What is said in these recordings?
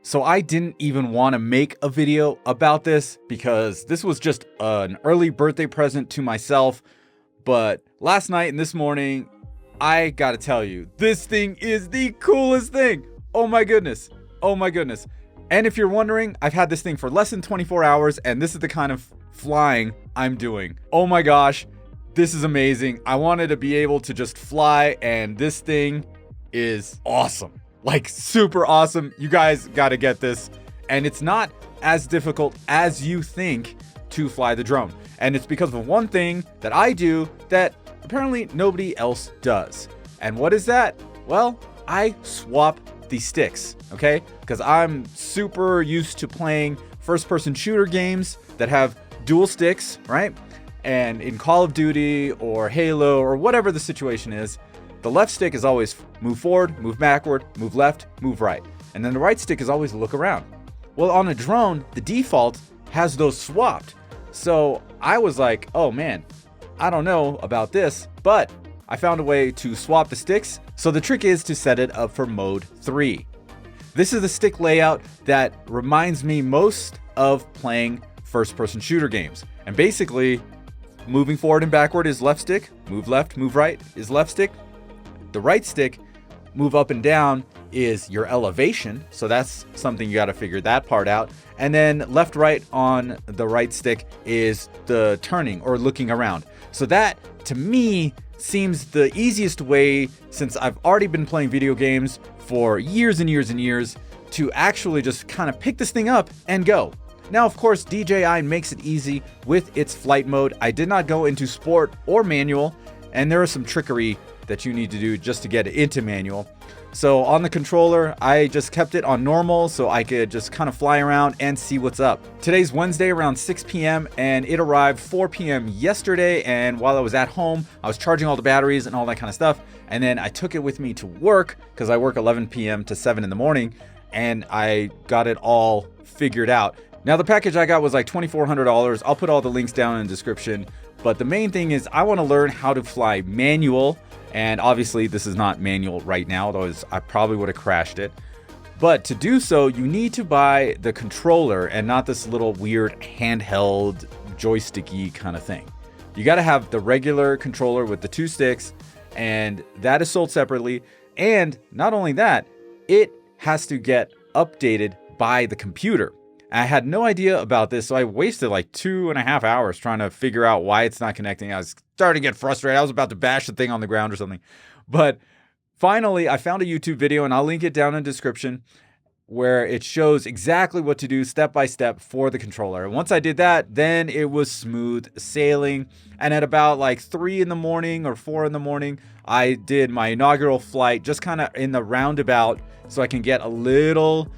So I didn't even want to make a video about this because this was just an early birthday present to myself. But last night and this morning, I gotta tell you, this thing is the coolest thing. Oh my goodness. Oh my goodness. And if you're wondering, I've had this thing for less than 24 hours and this is the kind of flying I'm doing. Oh my gosh, this is amazing. I wanted to be able to just fly and this thing is awesome. Like super awesome. You guys gotta get this. And it's not as difficult as you think to fly the drone. And it's because of one thing that I do that apparently nobody else does. And what is that? Well, I swap the sticks, okay? Because I'm super used to playing first-person shooter games that have dual sticks, right? And in Call of Duty or Halo or whatever the situation is, the left stick is always move forward, move backward, move left, move right. And then the right stick is always look around. Well, on a drone, the default has those swapped. So I was like, oh man, I don't know about this, but I found a way to swap the sticks. So the trick is to set it up for mode 3. This is the stick layout that reminds me most of playing first-person shooter games. And basically, moving forward and backward is left stick, move left, move right is left stick. The right stick, move up and down, is your elevation. So that's something you got to figure that part out. And then left, right on the right stick is the turning or looking around. So that, to me, seems the easiest way, since I've already been playing video games for years and years and years, to actually just kind of pick this thing up and go. Now, of course, DJI makes it easy with its flight mode. I did not go into sport or manual, and there is some trickery that you need to do just to get it into manual. So on the controller, I just kept it on normal so I could just kind of fly around and see what's up. Today's Wednesday around 6 p.m. and it arrived 4 p.m. yesterday. And while I was at home, I was charging all the batteries and all that kind of stuff. And then I took it with me to work because I work 11 p.m. to 7 in the morning, and I got it all figured out. Now the package I got was like $2,400. I'll put all the links down in the description. But the main thing is I want to learn how to fly manual. And obviously this is not manual right now, otherwise I probably would have crashed it. But to do so, you need to buy the controller and not this little weird handheld joysticky kind of thing. You got to have the regular controller with the 2 sticks, and that is sold separately. And not only that, it has to get updated by the computer. I had no idea about this, so I wasted like 2.5 hours trying to figure out why it's not connecting. I was starting to get frustrated. I was about to bash the thing on the ground or something. But finally, I found a YouTube video, and I'll link it down in the description, where it shows exactly what to do step by step for the controller. And once I did that, then it was smooth sailing. And at about like 3 in the morning or 4 in the morning, I did my inaugural flight just kind of in the roundabout so I can get a little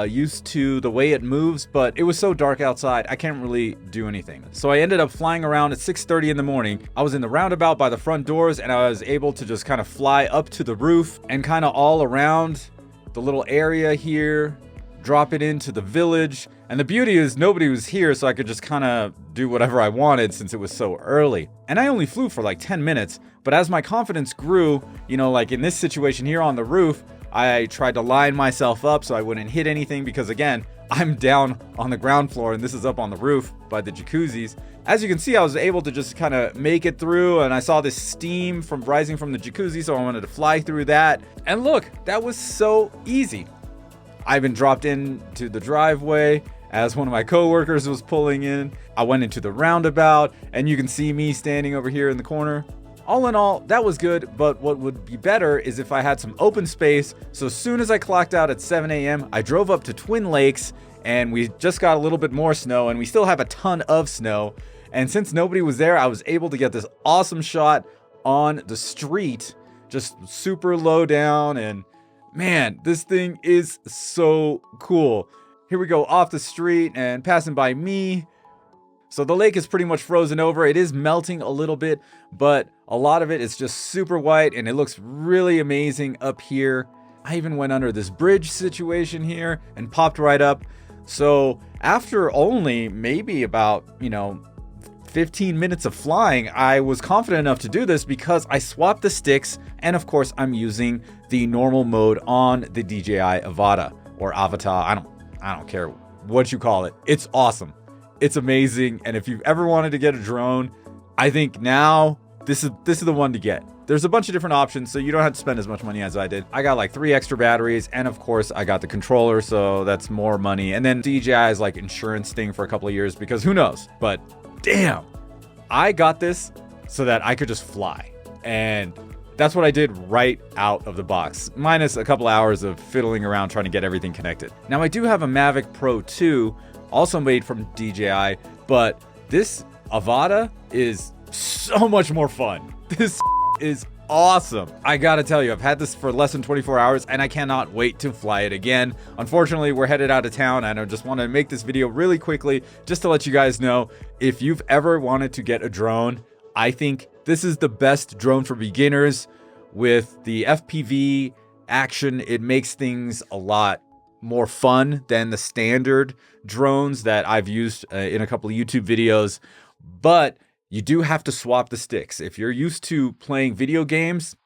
used to the way it moves, but it was so dark outside I can't really do anything. So I ended up flying around at 6:30 in the morning. I was in the roundabout by the front doors, and I was able to just kind of fly up to the roof and kind of all around the little area here, drop it into the village. And the beauty is nobody was here, so I could just kind of do whatever I wanted since it was so early. And I only flew for like 10 minutes, but as my confidence grew, you know, like in this situation here on the roof, I tried to line myself up so I wouldn't hit anything because, again, I'm down on the ground floor and this is up on the roof by the jacuzzis. As you can see, I was able to just kind of make it through, and I saw this steam from rising from the jacuzzi, so I wanted to fly through that. And look, that was so easy. I've been dropped into the driveway as one of my coworkers was pulling in. I went into the roundabout, and you can see me standing over here in the corner. All in all, that was good, but what would be better is if I had some open space. So as soon as I clocked out at 7 a.m., I drove up to Twin Lakes, and we just got a little bit more snow, and we still have a ton of snow. And since nobody was there, I was able to get this awesome shot on the street, just super low down, and man, this thing is so cool. Here we go off the street and passing by me. So the lake is pretty much frozen over. It is melting a little bit, but a lot of it is just super white, and it looks really amazing up here. I even went under this bridge situation here and popped right up. So after only maybe about, 15 minutes of flying, I was confident enough to do this because I swapped the sticks, and of course I'm using the normal mode on the DJI Avata or Avata. I don't care what you call it. It's awesome. It's amazing. And if you've ever wanted to get a drone, I think now this is the one to get. There's a bunch of different options, so you don't have to spend as much money as I did. I got like 3 extra batteries, and of course I got the controller, so that's more money. And then DJI's like insurance thing for a couple of years, because who knows? But damn, I got this so that I could just fly. And that's what I did right out of the box, minus a couple hours of fiddling around trying to get everything connected. Now I do have a Mavic Pro 2, also made from DJI, but this Avata is so much more fun. This is awesome. I gotta tell you, I've had this for less than 24 hours and I cannot wait to fly it again. Unfortunately, we're headed out of town and I just want to make this video really quickly just to let you guys know, if you've ever wanted to get a drone, I think this is the best drone for beginners. With the FPV action, it makes things a lot more fun than the standard drones that I've used in a couple of YouTube videos. But you do have to swap the sticks. If you're used to playing video games,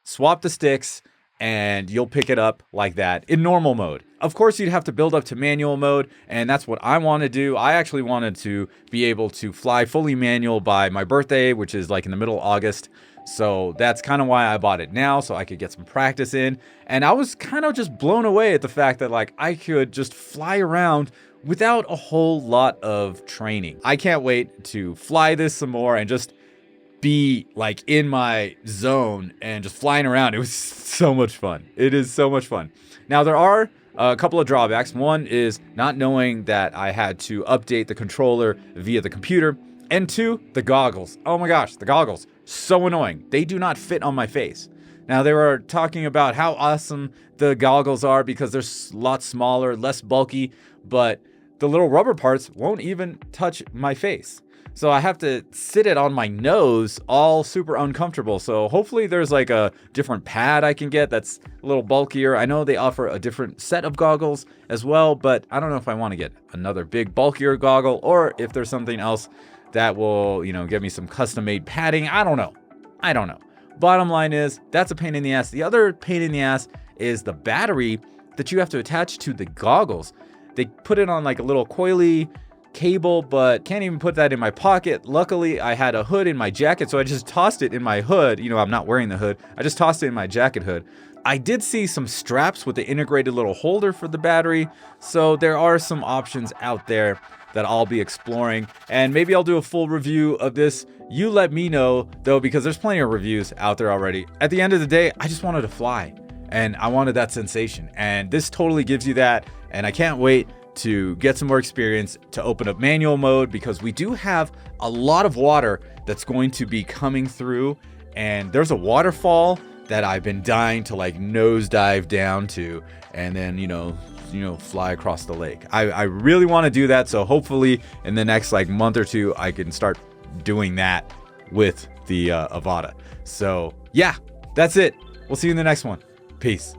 swap the sticks and you'll pick it up like that in normal mode. Of course, you'd have to build up to manual mode, and that's what I want to do. I actually wanted to be able to fly fully manual by my birthday, which is like in the middle of August. So that's kind of why I bought it now, so I could get some practice in. And I was kind of just blown away at the fact that like I could just fly around without a whole lot of training. I can't wait to fly this some more and just be like in my zone and just flying around. It was so much fun. It is so much fun. Now there are a couple of drawbacks. One is not knowing that I had to update the controller via the computer. And 2, the goggles. Oh my gosh, the goggles. So annoying. They do not fit on my face. Now they were talking about how awesome the goggles are because they're a lot smaller, less bulky, but the little rubber parts won't even touch my face. So I have to sit it on my nose, all super uncomfortable. So hopefully there's like a different pad I can get that's a little bulkier. I know they offer a different set of goggles as well, but I don't know if I want to get another big bulkier goggle or if there's something else that will, give me some custom-made padding. I don't know. Bottom line is, that's a pain in the ass. The other pain in the ass is the battery that you have to attach to the goggles. They put it on like a little coily cable, but can't even put that in my pocket. Luckily, I had a hood in my jacket, so I just tossed it in my hood. I'm not wearing the hood. I just tossed it in my jacket hood. I did see some straps with the integrated little holder for the battery, so there are some options out there that I'll be exploring, and maybe I'll do a full review of this. You let me know though, because there's plenty of reviews out there already. At the end of the day, I just wanted to fly and I wanted that sensation, and this totally gives you that. And I can't wait to get some more experience, to open up manual mode, because we do have a lot of water that's going to be coming through, and there's a waterfall that I've been dying to like nosedive down to and then fly across the lake. I really want to do that, so hopefully in the next like month or 2 I can start doing that with the Avata. So yeah, that's it. We'll see you in the next one. Peace.